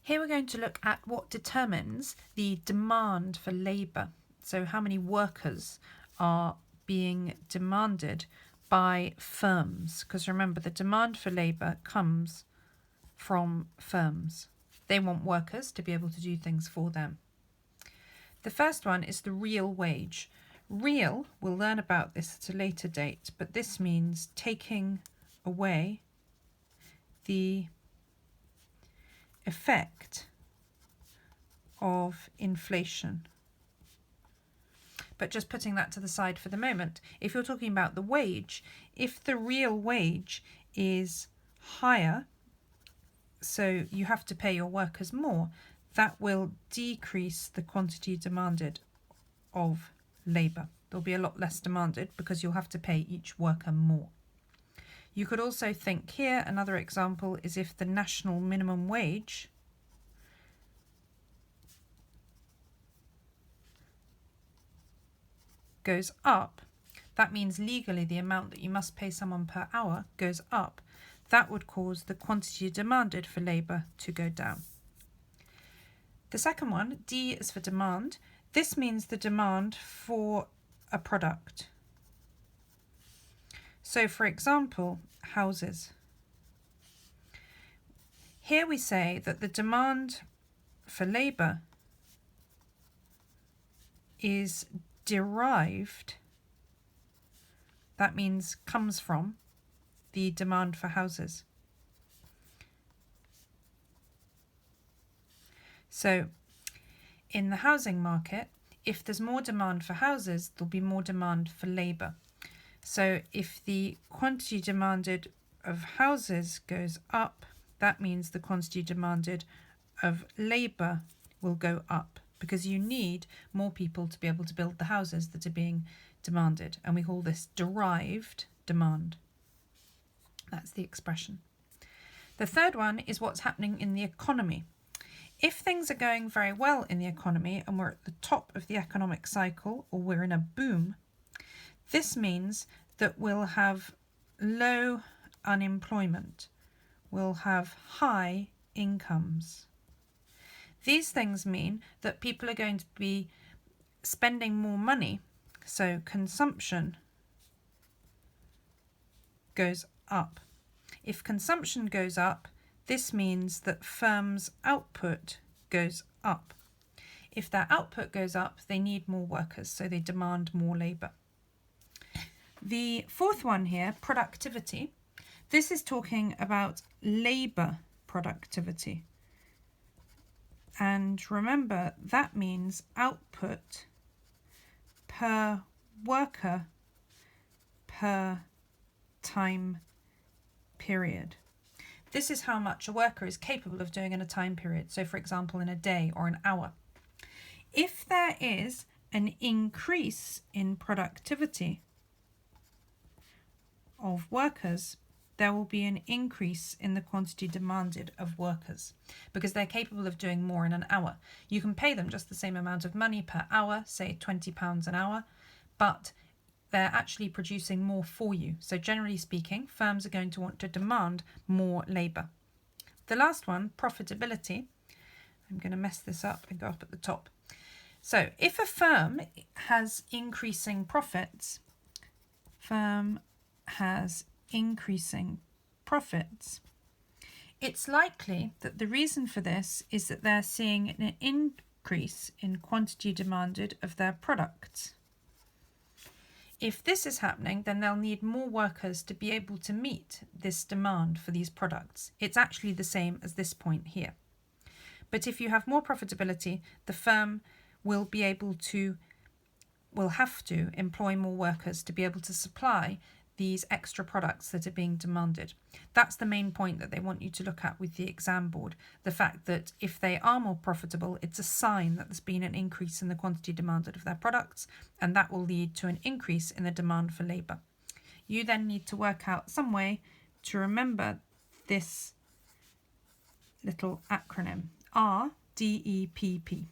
Here we're going to look at what determines the demand for labour. So how many workers are being demanded by firms. Because remember, the demand for labour comes from firms. They want workers to be able to do things for them. The first one is the real wage. Real, we'll learn about this at a later date, but this means taking away the effect of inflation. But just putting that to the side for the moment, if you're talking about the wage, if the real wage is higher, so you have to pay your workers more, that will decrease the quantity demanded of labour. There'll be a lot less demanded because you'll have to pay each worker more. You could also think here, another example is if the national minimum wage goes up, that means legally the amount that you must pay someone per hour goes up. That would cause the quantity demanded for labour to go down. The second one, D, is for demand. This means the demand for a product. So for example, houses. Here we say that the demand for labour is derived, that means comes from, the demand for houses. So in the housing market, if there's more demand for houses, there'll be more demand for labour. So if the quantity demanded of houses goes up, that means the quantity demanded of labour will go up, because you need more people to be able to build the houses that are being demanded. And we call this derived demand. That's the expression. The third one is what's happening in the economy. If things are going very well in the economy and we're at the top of the economic cycle, or we're in a boom, this means that we'll have low unemployment. We'll have high incomes. These things mean that people are going to be spending more money, so consumption goes up. If consumption goes up, this means that firms' output goes up. If their output goes up, they need more workers, so they demand more labour. The fourth one here, productivity. This is talking about labour productivity. And remember, that means output per worker per time period. This is how much a worker is capable of doing in a time period. So for example, in a day or an hour. If there is an increase in productivity of workers, there will be an increase in the quantity demanded of workers because they're capable of doing more in an hour. You can pay them just the same amount of money per hour, say £20 an hour, but they're actually producing more for you. So generally speaking, firms are going to want to demand more labour. The last one, profitability. I'm going to mess this up and go up at the top. So if a firm has increasing profits, it's likely that the reason for this is that they're seeing an increase in quantity demanded of their products. If this is happening, then they'll need more workers to be able to meet this demand for these products. It's actually the same as this point here. But if you have more profitability, the firm will have to employ more workers to be able to supply these extra products that are being demanded. That's the main point that they want you to look at with the exam board. The fact that if they are more profitable, it's a sign that there's been an increase in the quantity demanded of their products, and that will lead to an increase in the demand for labour. You then need to work out some way to remember this little acronym, RDEPP.